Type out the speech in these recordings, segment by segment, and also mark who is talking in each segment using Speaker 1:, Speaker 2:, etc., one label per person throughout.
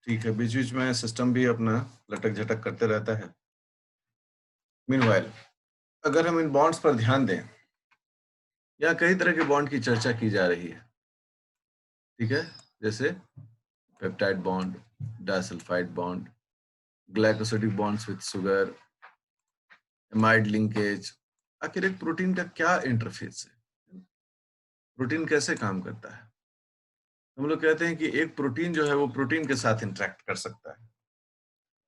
Speaker 1: ठीक है, बीच बीच में सिस्टम भी अपना लटक झटक करते रहता है। मीनवाइल अगर हम इन बॉन्ड्स पर ध्यान दें, या कई तरह के बॉन्ड की चर्चा की जा रही है, ठीक है, जैसे peptide bond, disulphide bond, glycosidic bonds with sugar, amide linkage. आखिर एक प्रोटीन का क्या इंटरफेस है? प्रोटीन कैसे काम करता है? हम लोग कहते हैं कि एक प्रोटीन जो है वो प्रोटीन के साथ इंटरेक्ट कर सकता है,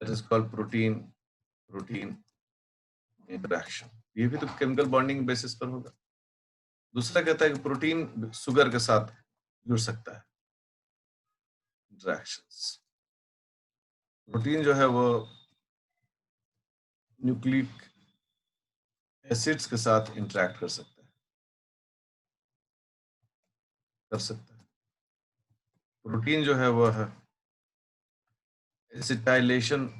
Speaker 1: that is called protein protein interaction. ये भी तो केमिकल बॉन्डिंग बेसिस पर होगा। दूसरा कहता है कि प्रोटीन शुगर के साथ जुड़ सकता है, इंटरेक्शंस। प्रोटीन जो है वो न्यूक्लिक एसिड्स के साथ इंटरेक्ट कर सकता है। प्रोटीन जो है वो है एसिटाइलेशन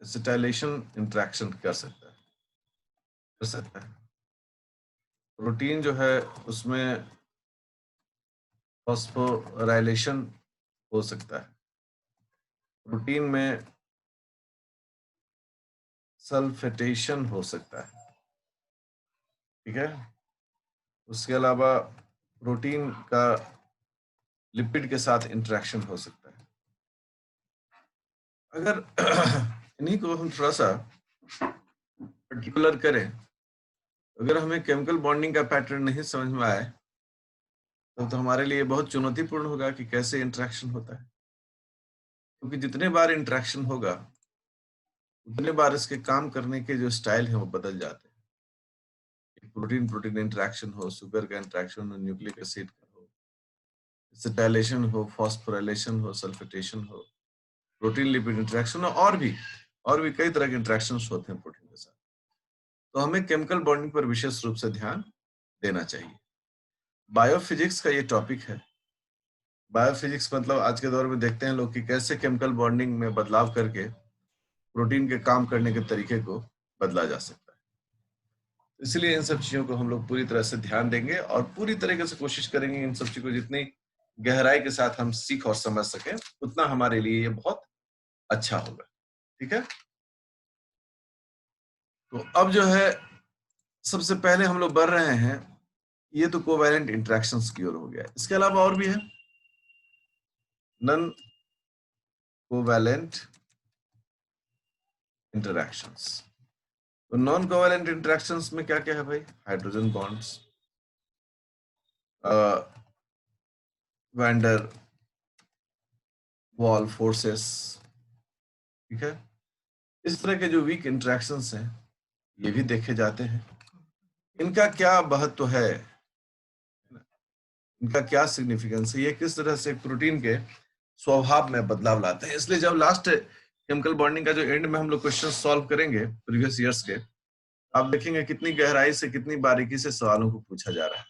Speaker 1: इंटरेक्शन कर सकता है। प्रोटीन जो है उसमें फॉस्फोराइलेशन हो सकता है। प्रोटीन में सल्फेटेशन हो सकता है, ठीक है। उसके अलावा प्रोटीन का लिपिड के साथ इंटरेक्शन हो सकता है। अगर इन्हीं को हम थोड़ा सा पर्टिकुलर करें, अगर हमें केमिकल बॉन्डिंग का पैटर्न नहीं समझ में आए तो हमारे लिए बहुत चुनौतीपूर्ण होगा कि कैसे इंटरेक्शन होता है, क्योंकि जितने बार इंटरेक्शन होगा उतने बार इसके काम करने के जो स्टाइल है वो बदल जाते हैं। प्रोटीन प्रोटीन इंटरेक्शन हो, शुगर का इंटरेक्शन हो, न्यूक्लिक एसिड का हो, एसिटाइलेशन हो, फॉस्फोराइलेशन हो, सल्फेटेशन हो, प्रोटीन लिपिड इंटरेक्शन हो, और भी कई तरह के इंटरेक्शंस होते हैं प्रोटीन के साथ। तो हमें केमिकल बॉन्डिंग पर विशेष रूप से ध्यान देना चाहिए। बायोफिजिक्स का ये टॉपिक है। बायोफिजिक्स मतलब आज के दौर में देखते हैं लोग कि कैसे केमिकल बॉन्डिंग में बदलाव करके प्रोटीन के काम करने के तरीके को बदला जा सकता है। इसलिए इन सब चीजों को हम लोग पूरी तरह से ध्यान देंगे और पूरी तरीके से कोशिश करेंगे इन सब चीजों को जितनी गहराई के साथ हम सीख और समझ सकें उतना हमारे लिए ये बहुत अच्छा होगा, ठीक है। तो अब जो है सबसे पहले हम लोग बढ़ रहे हैं, ये तो कोवैलेंट इंटरेक्शंस की ओर हो गया। इसके अलावा और भी है नॉन कोवैलेंट इंटरेक्शंस। तो नॉन कोवैलेंट इंटरेक्शंस में क्या क्या है भाई? Hydrogen bonds, wander wall forces, ठीक है। इस तरह के जो वीक इंटरेक्शंस हैं ये भी देखे जाते हैं। इनका क्या महत्व है, इनका क्या सिग्निफिकेंस है, ये किस तरह से प्रोटीन के स्वभाव में बदलाव लाते हैं। इसलिए जब लास्ट केमिकल बॉन्डिंग का जो एंड में हम लोग क्वेश्चन सॉल्व करेंगे प्रीवियस ईयर्स के, आप देखेंगे कितनी गहराई से कितनी बारीकी से सवालों को पूछा जा रहा है।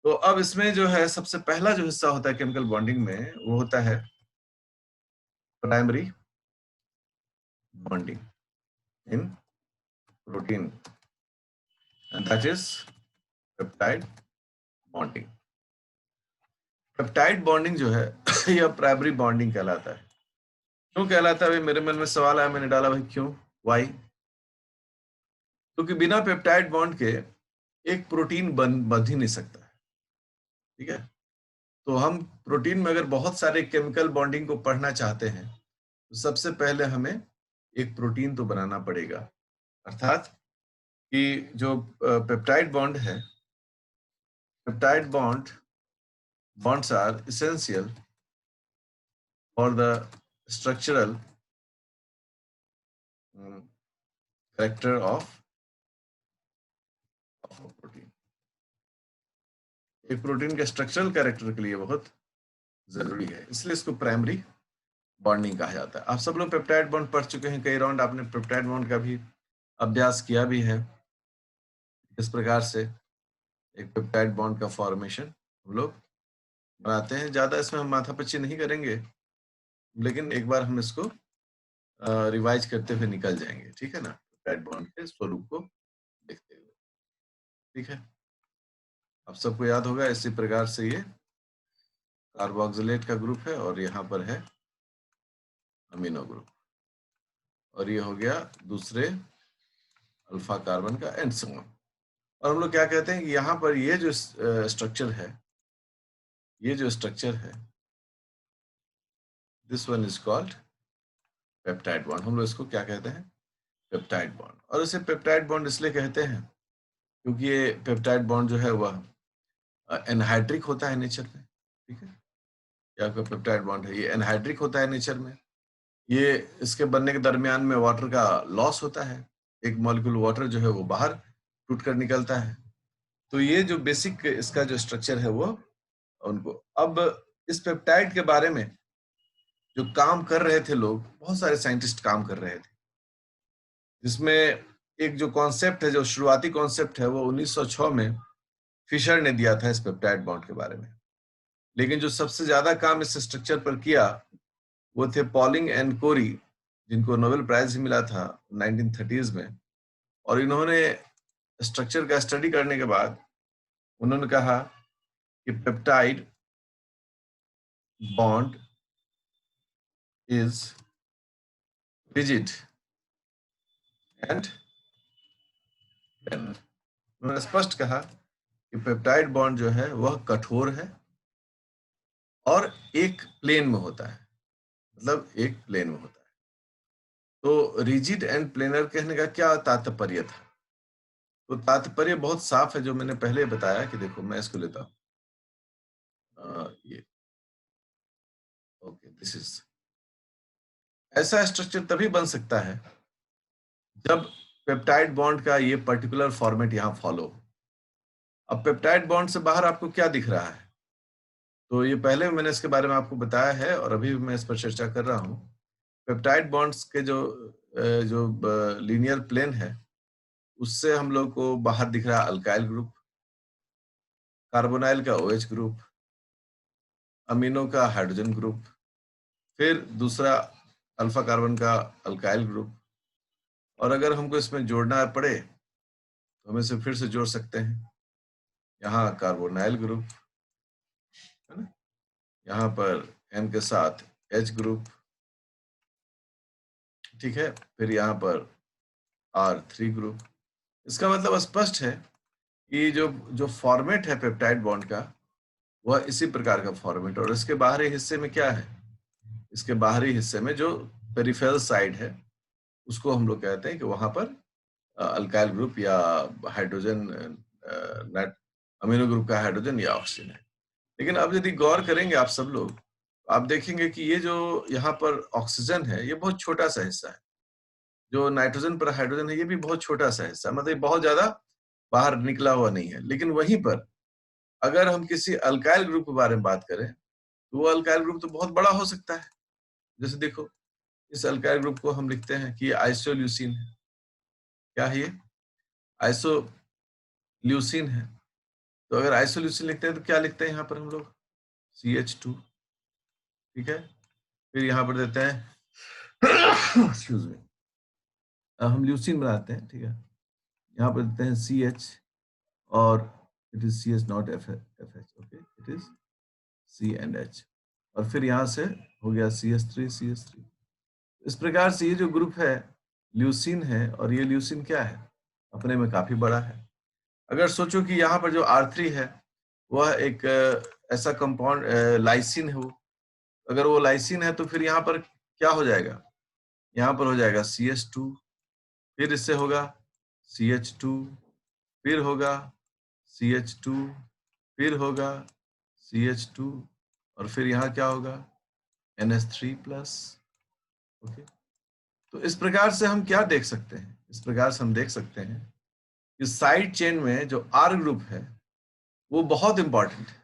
Speaker 1: तो अब इसमें जो है सबसे पहला जो हिस्सा होता है केमिकल बॉन्डिंग में वो होता है primary bonding in protein, and that is peptide bonding. Peptide bonding जो है यह प्राइमरी बॉन्डिंग कहलाता है। क्यों कहलाता है? मेरे मन में सवाल आया, मैंने डाला भाई क्यों, वाई? क्योंकि बिना पेप्टाइड बॉन्ड के एक प्रोटीन बन ही नहीं सकता है, ठीक है। तो हम प्रोटीन में अगर बहुत सारे केमिकल बॉन्डिंग को पढ़ना चाहते हैं तो सबसे पहले हमें एक प्रोटीन तो बनाना पड़ेगा। अर्थात कि जो पेप्टाइड बॉन्ड है, peptide bonds are essential for the structural character of a protein। एक प्रोटीन के स्ट्रक्चरल कैरेक्टर के लिए बहुत जरूरी है, इसलिए इसको प्राइमरी बॉन्डिंग कहा जाता है। आप सब लोग पेप्टाइड बॉन्ड पढ़ चुके हैं, कई राउंड आपने पेप्टाइड बॉन्ड का भी अभ्यास किया भी है। इस प्रकार से एक पेप्टाइड बॉन्ड का फॉर्मेशन हम लोग बनाते हैं। ज्यादा इसमें हम माथापच्ची नहीं करेंगे, लेकिन एक बार हम इसको रिवाइज करते हुए निकल जाएंगे, ठीक है ना, पेप्टाइड बॉन्ड के स्वरूप को देखते हुए। ठीक है, आप सबको याद होगा इसी प्रकार से ये कार्बोक्सिलेट का ग्रुप है और यहाँ पर है अमीनो ग्रुप, और ये हो गया दूसरे अल्फा कार्बन का एंड संगम। और हम लोग क्या कहते हैं कि यहाँ पर ये जो स्ट्रक्चर है, ये जो स्ट्रक्चर है, this one is called peptide bond. हम लोग इसको क्या कहते हैं? Peptide bond. और इसे पेप्टाइड बॉन्ड इसलिए कहते हैं क्योंकि ये पेप्टाइड बॉन्ड जो है वह एनहाइड्रिक होता है नेचर में। ठीक है, क्या आपका पेप्टाइड बॉन्ड है, ये एनहाइड्रिक होता है नेचर में। ये इसके बनने के दरमियान में वाटर का लॉस होता है, एक मॉलिक्यूल वाटर जो है वो बाहर टूट कर निकलता है। तो ये जो बेसिक इसका जो स्ट्रक्चर है वो उनको, अब इस पेप्टाइड के बारे में जो काम कर रहे थे लोग, बहुत सारे साइंटिस्ट काम कर रहे थे, जिसमें एक जो कॉन्सेप्ट है, जो शुरुआती कॉन्सेप्ट है, वो 1906 में फिशर ने दिया था इस पेप्टाइड बॉन्ड के बारे में। लेकिन जो सबसे ज्यादा काम इस स्ट्रक्चर पर किया वो थे पॉलिंग एंड कोरी, जिनको नोबेल प्राइज भी मिला था 1930s में। और इन्होंने स्ट्रक्चर का स्टडी करने के बाद उन्होंने कहा कि peptide bond is rigid and उन्होंने स्पष्ट कहा कि पेप्टाइड बॉन्ड जो है वह कठोर है और एक प्लेन में होता है, मतलब एक प्लेन में होता है। तो रिजिड एंड प्लेनर कहने का क्या तात्पर्य था? तो तात्पर्य बहुत साफ है, जो मैंने पहले बताया कि देखो मैं इसको लेता हूँ, ये ओके, दिस इज, ऐसा स्ट्रक्चर तभी बन सकता है जब पेप्टाइड बॉन्ड का ये पर्टिकुलर फॉर्मेट यहाँ फॉलो हो। अब पेप्टाइड बॉन्ड से बाहर आपको क्या दिख रहा है? तो ये पहले मैंने इसके बारे में आपको बताया है और अभी मैं इस पर चर्चा कर रहा हूँ। पेप्टाइड बॉन्ड्स के जो लीनियर प्लेन है, उससे हम लोग को बाहर दिख रहा है अल्काइल ग्रुप, कार्बोनाइल का OH ग्रुप, अमीनो का हाइड्रोजन ग्रुप, फिर दूसरा अल्फा कार्बन का अल्काइल ग्रुप। और अगर हमको इसमें जोड़ना पड़े तो हम इसे फिर से जोड़ सकते हैं। यहाँ कार्बोनाइल ग्रुप है ना, यहाँ पर N के साथ H ग्रुप, ठीक है, फिर यहाँ पर R3 ग्रुप। इसका मतलब स्पष्ट है कि जो जो फॉर्मेट है पेप्टाइड बॉन्ड का, वह इसी प्रकार का फॉर्मेट। और इसके बाहरी हिस्से में क्या है? इसके बाहरी हिस्से में जो पेरिफेरल साइड है, उसको हम लोग कहते हैं कि वहां पर अल्काइल ग्रुप या हाइड्रोजन, अमीनो ग्रुप का हाइड्रोजन या ऑक्सीजन है। लेकिन अब यदि गौर करेंगे आप सब लोग, आप देखेंगे कि ये जो यहाँ पर ऑक्सीजन है, ये बहुत छोटा सा हिस्सा है। जो नाइट्रोजन पर हाइड्रोजन है, ये भी बहुत छोटा सा हिस्सा, मतलब बहुत ज्यादा बाहर निकला हुआ नहीं है। लेकिन वहीं पर अगर हम किसी अल्काइल ग्रुप के बारे में बात करें, तो वो अल्काइल ग्रुप तो बहुत बड़ा हो सकता है। जैसे देखो, इस अल्काइल ग्रुप को हम लिखते हैं कि ये आइसोल्यूसिन है। क्या है ये? आइसोल्यूसिन है। तो अगर आइसोल्यूसिन लिखते हैं तो क्या लिखते हैं यहाँ पर हम लोग? CH2। ठीक है, फिर यहाँ पर देते हैं एक्सक्यूज मी, हम ल्यूसिन बनाते हैं, ठीक है, यहाँ पर देते हैं CH, और it is CH not FH, okay, it is C and H। और फिर यहाँ से हो गया CH3। इस प्रकार से ये जो ग्रुप है ल्यूसिन है, और ये ल्यूसिन क्या है? अपने में काफी बड़ा है। अगर सोचो कि यहाँ पर जो R3 है वह एक ऐसा कंपाउंड लाइसिन है, वो अगर वो लाइसिन है तो फिर यहाँ पर क्या हो जाएगा? यहाँ पर हो जाएगा CH2, फिर इससे होगा CH2, फिर होगा CH2, फिर होगा CH2, और फिर यहाँ क्या होगा? NH3+। ओके, तो इस प्रकार से हम क्या देख सकते हैं? इस प्रकार से हम देख सकते हैं कि साइड चेन में जो R ग्रुप है वो बहुत इंपॉर्टेंट है।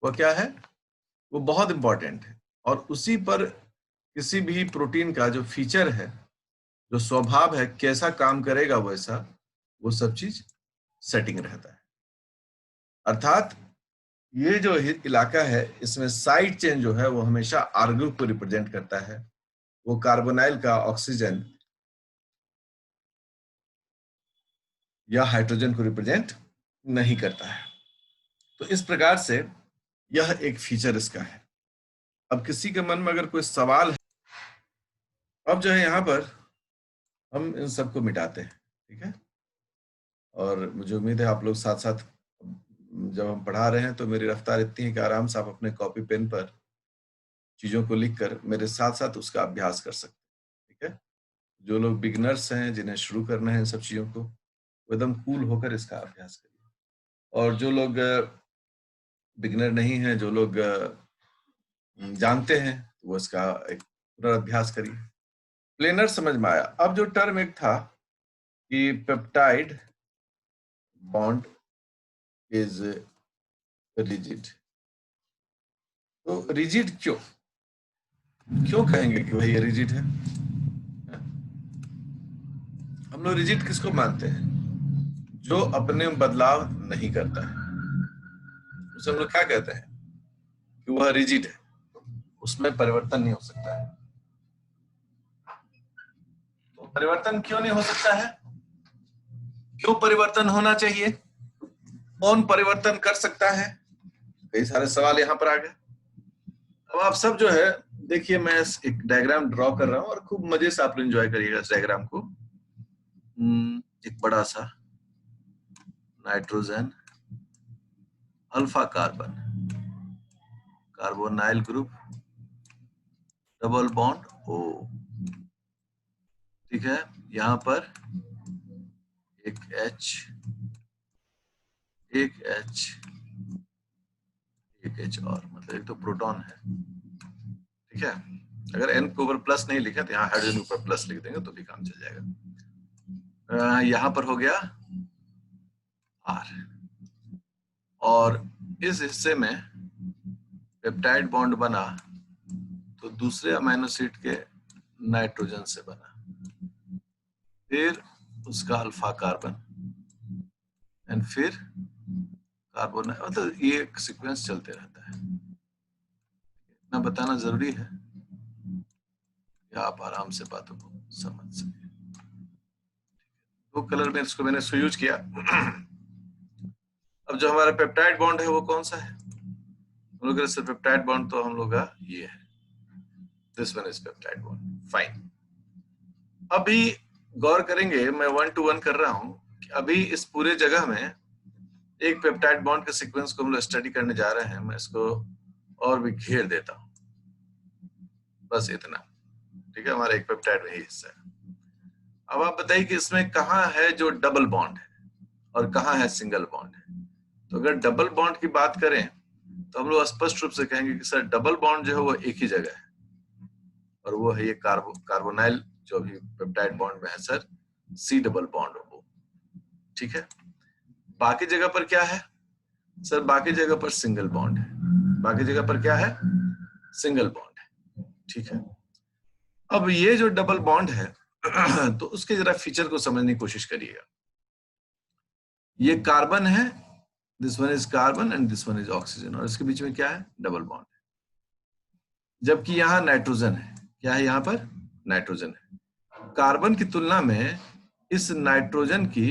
Speaker 1: वो क्या है? वो बहुत इंपॉर्टेंट है, और उसी पर किसी भी प्रोटीन का जो फीचर है, जो स्वभाव है, कैसा काम करेगा वैसा, वो सब चीज सेटिंग रहता है। अर्थात ये जो इलाका है इसमें साइड चेन जो है वो हमेशा R ग्रुप को रिप्रेजेंट करता है, वो कार्बोनाइल का ऑक्सीजन या हाइड्रोजन को रिप्रेजेंट नहीं करता है। तो इस प्रकार से यह एक फीचर इसका है। अब किसी के मन में अगर कोई सवाल है, अब जो है यहाँ पर हम इन सबको मिटाते हैं, ठीक है। और मुझे उम्मीद है आप लोग साथ साथ जब हम पढ़ा रहे हैं तो मेरी रफ्तार इतनी है कि आराम से आप अपने कॉपी पेन पर चीजों को लिखकर मेरे साथ साथ उसका अभ्यास कर सकते हैं, ठीक है। जो लोग बिगिनर्स हैं, जिन्हें शुरू करना है इन सब चीजों को, वो एकदम कूल होकर इसका अभ्यास करिए। और जो लोग बिगिनर नहीं है, जो लोग जानते हैं, वो इसका एक पुनर्अभ्यास करिए। प्लेनर समझ में आया। अब जो टर्म एक था कि पेप्टाइड बॉन्ड इज रिजिड, तो रिजिड क्यों कहेंगे कि भाई ये रिजिड है? हम लोग रिजिड किसको मानते हैं? जो अपने में बदलाव नहीं करता है, उसे हम लोग क्या कहते हैं कि वह रिजिड है, उसमें परिवर्तन नहीं हो सकता है। तो परिवर्तन क्यों नहीं हो सकता है? क्यों परिवर्तन होना चाहिए? कौन परिवर्तन कर सकता है? कई सारे सवाल यहाँ पर आ गए। अब आप सब जो है देखिए, मैं एक डायग्राम ड्रॉ कर रहा हूँ और खूब मजे से आप एंजॉय करिएगा इस डायग्राम को। एक बड़ा सा nitrogen, alpha carbon, carbonyl group, double bond O, ठीक है। यहाँ पर एक H, एक H, एक H और, मतलब एक तो प्रोटॉन है, ठीक है। अगर N के ऊपर प्लस नहीं लिखा तो यहाँ हाइड्रोजन के ऊपर प्लस लिख देंगे तो भी काम चल जाएगा। यहाँ पर हो गया R, और इस हिस्से में पेप्टाइड बॉन्ड बना तो दूसरे अमीनो एसिड के नाइट्रोजन से बना, फिर उसका अल्फा कार्बन, एंड फिर कार्बन, मतलब ये एक सीक्वेंस चलते रहता है। इतना बताना जरूरी है कि आप आराम से बातों को समझ सके। दो कलर में इसको मैंने यूज किया। अब जो हमारा पेप्टाइड बॉन्ड है वो कौन सा है? हम लोग का पेप्टाइड बॉन्ड तो हम लोग का ये है, this one is peptide bond, fine. अभी गौर करेंगे, मैं 1 to 1 कर रहा हूं कि अभी इस पूरे जगह में एक पेप्टाइड बॉन्ड के सीक्वेंस को हम लोग स्टडी करने जा रहे हैं। मैं इसको और भी घेर देता हूं, बस इतना, ठीक है। हमारा एक पेप्टाइड में ही हिस्सा है। अब आप बताइए कि इसमें कहाँ है जो डबल बॉन्ड है और कहाँ है सिंगल बॉन्ड है। तो अगर डबल बॉन्ड की बात करें तो हम लोग स्पष्ट रूप से कहेंगे कि सर डबल बॉन्ड जो है वो एक ही जगह है, और वो है ये कार्बोनाइल जो भी पेप्टाइड बॉन्ड में है सर, C डबल बॉन्ड हो, ठीक है। बाकी जगह पर क्या है सर? बाकी जगह पर सिंगल बॉन्ड है। बाकी जगह पर क्या है? सिंगल बॉन्ड है, ठीक है। अब ये जो डबल बॉन्ड है तो उसके जरा फीचर को समझने की कोशिश करिएगा। ये कार्बन है, this one is carbon and this one is oxygen, और इसके बीच में क्या है? डबल बॉन्ड है। जबकि यहाँ नाइट्रोजन है। क्या है यहाँ पर? नाइट्रोजन है। कार्बन की तुलना में इस नाइट्रोजन की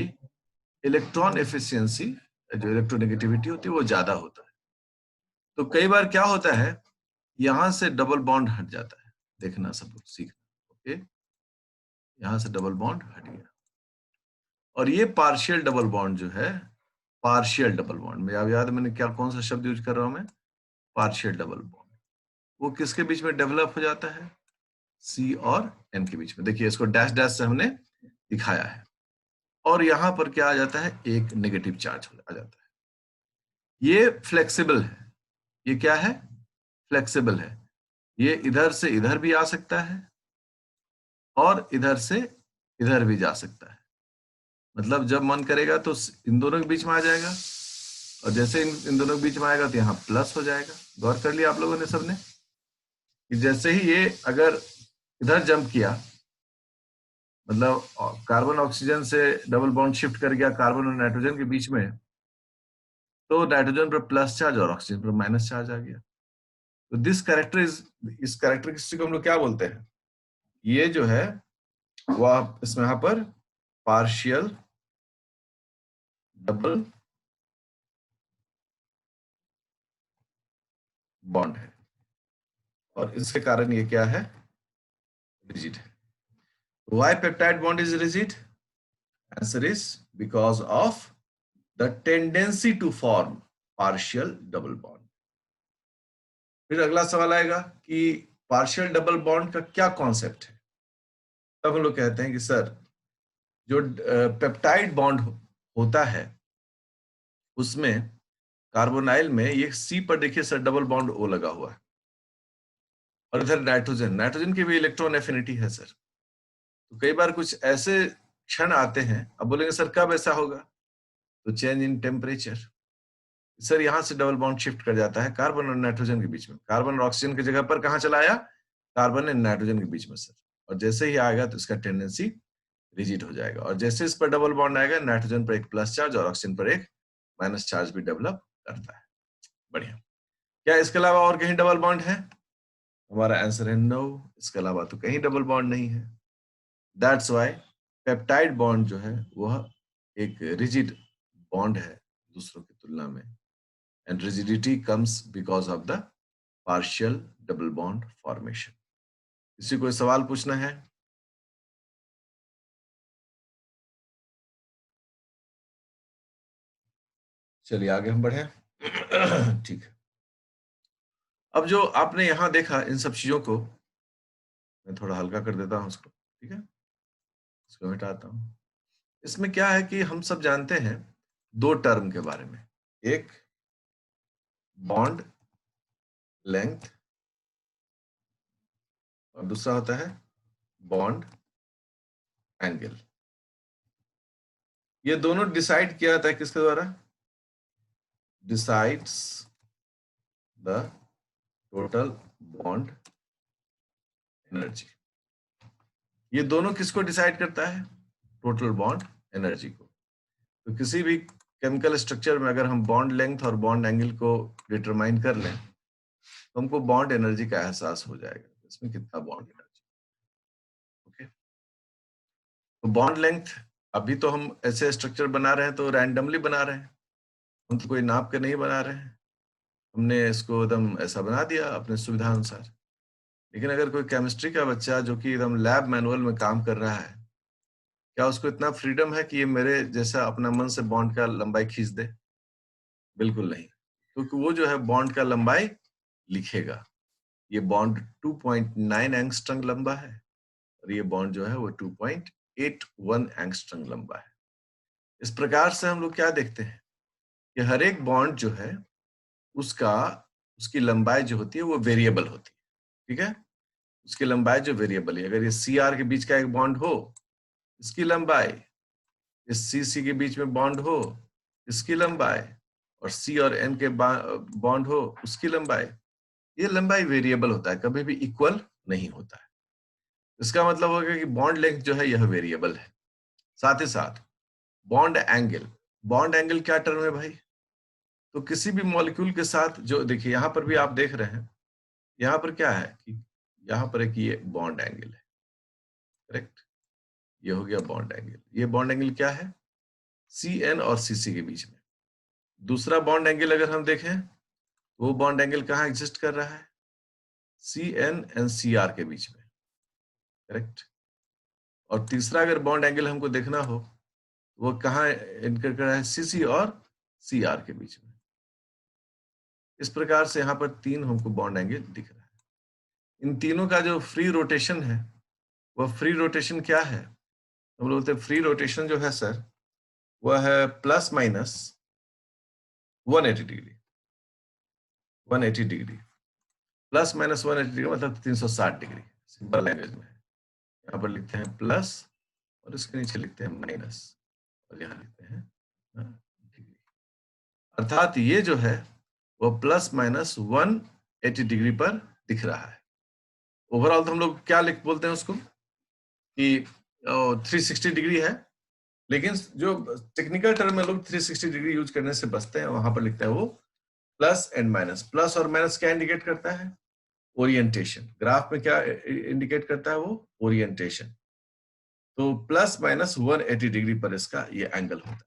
Speaker 1: इलेक्ट्रॉन एफिशिएंसी, जो इलेक्ट्रोनेगेटिविटी होती है, वो ज्यादा होता है। तो कई बार क्या होता है, यहां से डबल बॉन्ड हट जाता है। देखना सब लोग सीखना, ओके। यहां से डबल बॉन्ड हट गया, और ये पार्शियल डबल बॉन्ड जो है, पार्शियल डबल बॉन्ड में, अब याद है मैंने क्या कौन सा शब्द यूज कर रहा हूं मैं? Partial double bond. वो किसके बीच में डेवलप हो जाता है? C और N के बीच में। देखिए इसको डैश डैश से हमने दिखाया है, और यहां पर क्या आ जाता है? एक नेगेटिव चार्ज आ जाता है। ये फ्लेक्सिबल है। ये क्या है? फ्लेक्सिबल है। ये इधर से इधर भी आ सकता है और इधर से इधर भी जा सकता है। मतलब जब मन करेगा तो इन दोनों के बीच में आ जाएगा, और जैसे इन दोनों के बीच में आएगा तो यहाँ प्लस हो जाएगा। गौर कर लिया आप लोगों ने सबने कि जैसे ही ये अगर इधर जंप किया, मतलब कार्बन ऑक्सीजन से डबल बॉन्ड शिफ्ट कर गया कार्बन और नाइट्रोजन के बीच में, तो नाइट्रोजन पर प्लस चार्ज और ऑक्सीजन पर माइनस चार्ज आ गया। तो इस कैरेक्टरिस्टिक को हम लोग क्या बोलते हैं? ये जो है वो इसमें यहां पर पार्शियल डबल बॉन्ड है, और इसके कारण ये क्या है? रिजिड है। Why peptide bond is rigid? Answer is because of the tendency to form partial double bond. फिर अगला सवाल आएगा कि पार्शियल डबल बॉन्ड का क्या कॉन्सेप्ट है? तब हम लोग कहते हैं कि सर, जो पेप्टाइड बॉन्ड होता है उसमें कार्बोनाइल में ये सी पर देखिए सर डबल बॉन्ड ओ लगा हुआ है, और इधर नाइट्रोजन की भी इलेक्ट्रॉन एफिनिटी है सर। तो कई बार कुछ ऐसे क्षण आते हैं, अब बोलेंगे सर कब ऐसा होगा? तो चेंज इन टेम्परेचर, सर यहां से डबल बॉन्ड शिफ्ट कर जाता है कार्बन और नाइट्रोजन के बीच में। कार्बन और ऑक्सीजन की जगह पर कहां चला आया? कार्बन और नाइट्रोजन के बीच में सर। और जैसे ही आएगा तो इसका टेंडेंसी रिजिड हो जाएगा, और जैसे इस पर डबल बॉन्ड आएगा नाइट्रोजन पर एक प्लस चार्ज और ऑक्सीजन पर एक माइनस चार्ज भी डेवलप करता है। बढ़िया। क्या इसके अलावा और कहीं डबल बॉन्ड है? हमारा आंसर है नो, इसके अलावा तो कहीं डबल बॉन्ड नहीं है। दैट्स वाई पेप्टाइड बॉन्ड जो है वह एक रिजिड बॉन्ड है दूसरों की तुलना में, and rigidity comes because of the partial double bond formation. किसी कोई सवाल पूछना है? चलिए आगे हम बढ़े। ठीक है, अब जो आपने यहां देखा इन सब चीजों को मैं थोड़ा हल्का कर देता हूं उसको, ठीक है, इसको हटाता हूं। इसमें क्या है कि हम सब जानते हैं दो टर्म के बारे में, एक बॉन्ड लेंथ और दूसरा होता है बॉन्ड एंगल। ये दोनों डिसाइड किया जाता है किसके द्वारा? Decides the total bond energy. ये दोनों किसको डिसाइड करता है? टोटल बॉन्ड एनर्जी को। तो किसी भी केमिकल स्ट्रक्चर में अगर हम बॉन्ड लेंथ और बॉन्ड एंगल को डिटरमाइन कर लें तो हमको बॉन्ड एनर्जी का एहसास हो जाएगा, इसमें कितना बॉन्ड एनर्जी। ओके, तो बॉन्ड लेंथ, अभी तो हम ऐसे स्ट्रक्चर बना रहे हैं तो रैंडमली बना रहे हैं, हम तो कोई नाप के नहीं बना रहे हैं, हमने इसको एकदम ऐसा बना दिया अपने सुविधा अनुसार। लेकिन अगर कोई केमिस्ट्री का बच्चा जो कि एकदम लैब मैनुअल में काम कर रहा है, क्या उसको इतना फ्रीडम है कि ये मेरे जैसा अपना मन से बॉन्ड का लंबाई खींच दे? बिल्कुल नहीं, क्योंकि वो जो है बॉन्ड का लंबाई लिखेगा। ये बॉन्ड 2.9 एंगस्ट्रम लंबा है और ये बॉन्ड जो है वो 2.81 एंगस्ट्रम लंबा है। इस प्रकार से हम लोग क्या देखते हैं कि हर एक बॉन्ड जो है उसकी लंबाई जो होती है वो वेरिएबल होती है, ठीक है। उसकी लंबाई जो वेरिएबल है, अगर ये सी आर के बीच का एक बॉन्ड हो, इसकी लंबाई, इस सी सी के बीच में बॉन्ड हो, इसकी लंबाई, और सी और एन के बॉन्ड हो, उसकी लंबाई, ये लंबाई वेरिएबल होता है, कभी भी इक्वल नहीं होता है। इसका मतलब होगा कि बॉन्ड लेंथ जो है यह वेरिएबल है। साथ ही साथ बॉन्ड एंगल क्या टर्म है भाई? तो किसी भी मॉलिक्यूल के साथ, जो देखिए यहां पर भी आप देख रहे हैं, यहाँ पर क्या है कि यहाँ पर एक ये बॉन्ड एंगल है, करेक्ट, ये हो गया बॉन्ड एंगल। ये बॉन्ड एंगल क्या है? सी एन और सी सी के बीच में। दूसरा बॉन्ड एंगल अगर हम देखें, वो बॉन्ड एंगल कहाँ एग्जिस्ट कर रहा है? C N and C R के बीच में, करेक्ट। और तीसरा अगर बॉन्ड एंगल हमको देखना हो, वो कहाँ इनकर कर रहा है? सी सी और सी आर के बीच में। इस प्रकार से यहाँ पर तीन हमको बॉन्ड एंगल दिख रहा है। इन तीनों का जो फ्री रोटेशन है, वह फ्री रोटेशन क्या है? हम लोग बोलते हैं फ्री रोटेशन जो है सर, वह है plus minus 180 degree. 180 degree plus minus 180 degree मतलब 360 डिग्री, सिंपल लैंग्वेज में। यहाँ पर लिखते हैं प्लस और इसके नीचे लिखते हैं माइनस, और यहाँ लिखते हैं डिग्री। अर्थात ये जो है वो प्लस माइनस 180 डिग्री पर दिख रहा है। ओवरऑल तो हम लोग क्या लिख बोलते हैं उसको कि 360 डिग्री है, लेकिन जो टेक्निकल टर्म में लोग 360 डिग्री यूज करने से बचते हैं, वहां पर लिखता है वो प्लस एंड माइनस। प्लस और माइनस क्या इंडिकेट करता है? ओरिएंटेशन। ग्राफ में क्या इंडिकेट करता है वो? ओरिएंटेशन। तो प्लस माइनस 180 डिग्री पर इसका ये एंगल होता है।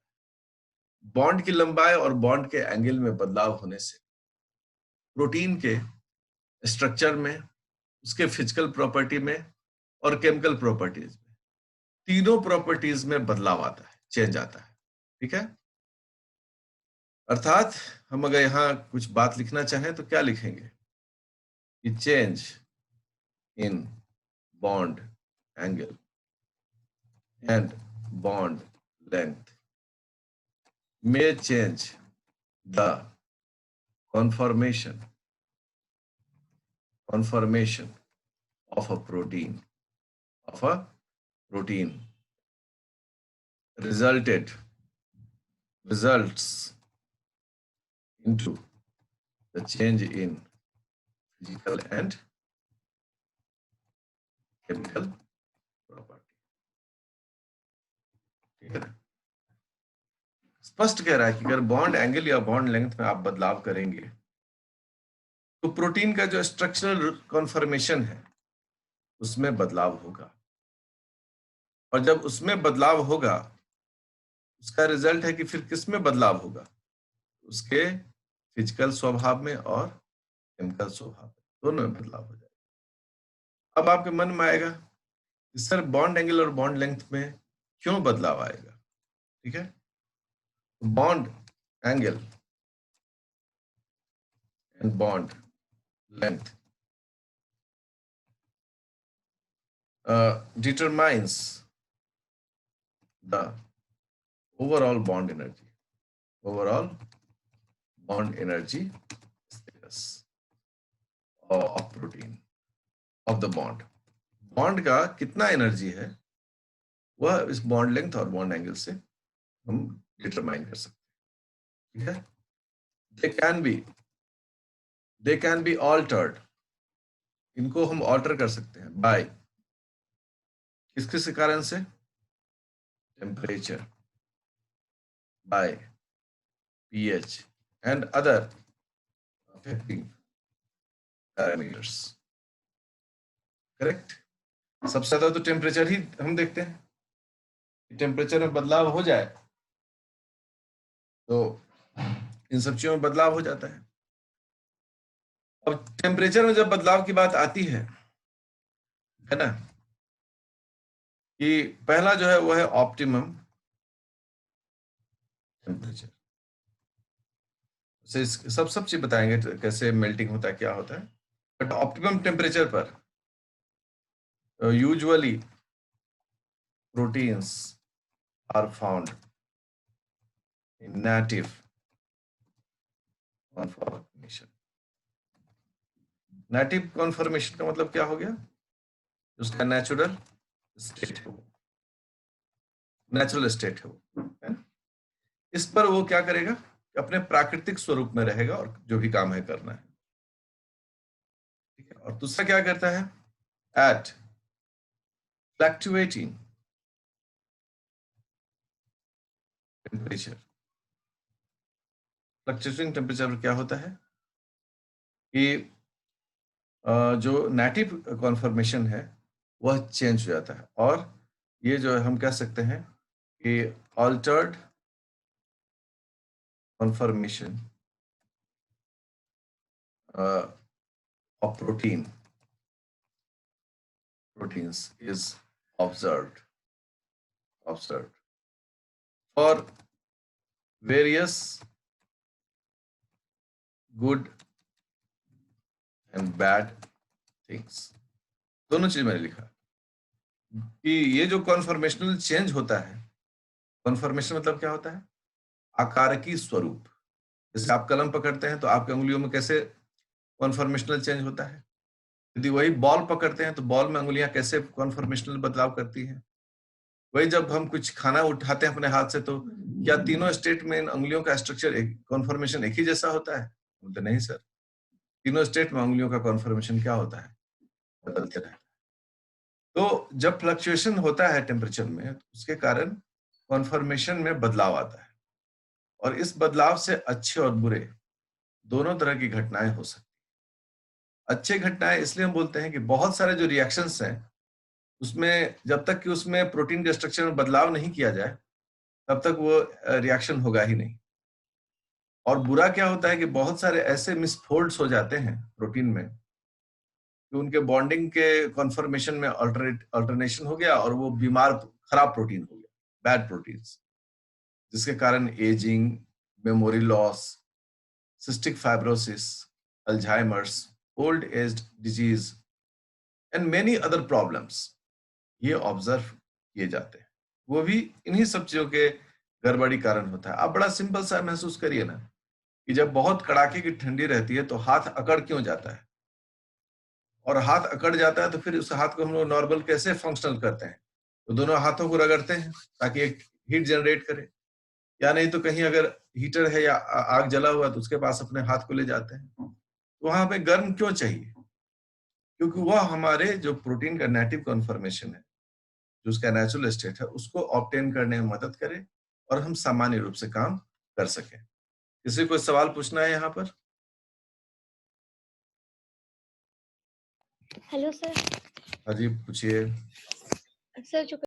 Speaker 1: बॉन्ड की लंबाई और बॉन्ड के एंगल में बदलाव होने से प्रोटीन के स्ट्रक्चर में, उसके फिजिकल प्रॉपर्टी में और केमिकल प्रॉपर्टीज में, तीनों प्रॉपर्टीज में बदलाव आता है, चेंज आता है। ठीक है? अर्थात हम अगर यहाँ कुछ बात लिखना चाहें तो क्या लिखेंगे कि change in bond angle and bond length may change the conformation of a protein results into the change in physical and chemical property। ठीक है ना? स्पष्ट कह रहा है कि अगर बॉन्ड एंगल या बॉन्ड लेंथ में आप बदलाव करेंगे तो प्रोटीन का जो स्ट्रक्चरल कॉन्फर्मेशन है उसमें बदलाव होगा, और जब उसमें बदलाव होगा उसका रिजल्ट है कि फिर किस में बदलाव होगा? उसके फिजिकल स्वभाव में और केमिकल स्वभाव में, दोनों में बदलाव हो जाएगा। अब आपके मन में आएगा कि सर बॉन्ड एंगल और बॉन्ड लेंथ में क्यों बदलाव आएगा? ठीक है, bond angle and bond length determines the overall bond energy status of protein of the bond। Bond का कितना एनर्जी है वह इस बॉन्ड लेंथ और बॉन्ड एंगल से हम डिटरमाइन कर सकते हैं। ठीक है? दे कैन बी ऑल्टर्ड, इनको हम ऑल्टर कर सकते हैं बाय किस कारण से? Temperature, by pH and other affecting parameters। Correct? सबसे ज्यादा तो टेम्परेचर ही हम देखते हैं, टेम्परेचर में बदलाव हो जाए तो इन सब चीजों में बदलाव हो जाता है। अब टेम्परेचर में जब बदलाव की बात आती है ना, कि पहला जो है वो है ऑप्टिमम टेम्परेचर। सब चीज बताएंगे कैसे मेल्टिंग होता है, क्या होता है। बट ऑप्टिमम टेम्परेचर पर usually proteins are found in native conformation. Native conformation का मतलब क्या हो गया? उसका नेचुरल स्टेट है, नेचुरल स्टेट है वो। इस पर वो क्या करेगा? अपने प्राकृतिक स्वरूप में रहेगा और जो भी काम है करना है। ठीक है? और दूसरा क्या करता है? At fluctuating temperature. Fluctuating temperature क्या होता है कि जो नेटिव कॉन्फॉर्मेशन है वह चेंज हो जाता है, और ये जो है हम कह सकते हैं कि altered conformation of proteins is observed for various good and bad things। दोनों चीज मैंने लिखा कि ये जो कॉन्फॉर्मेशनल चेंज होता है, कॉन्फॉर्मेशन मतलब क्या होता है? आकारकी स्वरूप। जैसे आप कलम पकड़ते हैं तो आपकी उंगलियों में कैसे कॉन्फॉर्मेशनल चेंज होता है? यदि वही बॉल पकड़ते हैं तो बॉल में उंगलियां कैसे कॉन्फॉर्मेशनल बदलाव करती हैं? वही जब हम कुछ खाना उठाते हैं अपने हाथ से तो क्या तीनों स्टेट में इन उंगलियों का स्ट्रक्चर कॉन्फॉर्मेशन एक ही जैसा होता है? बोलते नहीं सर, तीनों स्टेट में उंगलियों का कॉन्फॉर्मेशन क्या होता है? बदलते रहता है। तो जब फ्लक्चुएशन होता है टेम्परेचर में तो उसके कारण कॉन्फर्मेशन में बदलाव आता है और इस बदलाव से अच्छे और बुरे दोनों तरह की घटनाएं हो सकती हैं। अच्छे घटनाएं इसलिए हम बोलते हैं कि बहुत सारे जो रिएक्शंस हैं उसमें जब तक कि उसमें प्रोटीन के स्ट्रक्चर में बदलाव नहीं किया जाए तब तक वो रिएक्शन होगा ही नहीं। और बुरा क्या होता है कि बहुत सारे ऐसे मिसफोल्ड्स हो जाते हैं प्रोटीन में कि उनके बॉन्डिंग के कॉन्फर्मेशन में अल्टरनेशन हो गया और वो बीमार खराब प्रोटीन हो गया, बैड प्रोटीन्स, जिसके कारण ageing, memory loss, cystic fibrosis, Alzheimer's, old age disease and many other problems ये ऑब्जर्व किए जाते हैं। वो भी इन्हीं सब चीजों के गड़बड़ी कारण होता है। आप बड़ा सिंपल सा महसूस करिए ना कि जब बहुत कड़ाके की ठंडी रहती है तो हाथ अकड़ क्यों जाता है, और हाथ अकड़ जाता है तो फिर उस हाथ को हम लोग नॉर्मल कैसे फंक्शनल करते हैं, तो दोनों हाथों को रगड़ते हैं ताकि एक हीट जनरेट करे, या नहीं तो कहीं अगर हीटर है या आग जला हुआ तो उसके पास अपने हाथ को ले जाते हैं। तो वहां पे गर्म क्यों चाहिए? क्योंकि वह हमारे जो प्रोटीन का नेटिव कॉन्फर्मेशन है, जो उसका नेचुरल स्टेट है, उसको ऑब्टेन करने में मदद करे और हम सामान्य रूप से काम कर सकें। किसी को सवाल पूछना है यहाँ पर?
Speaker 2: Hello sir.
Speaker 1: हाँ जी, पूछिए।
Speaker 2: सर जो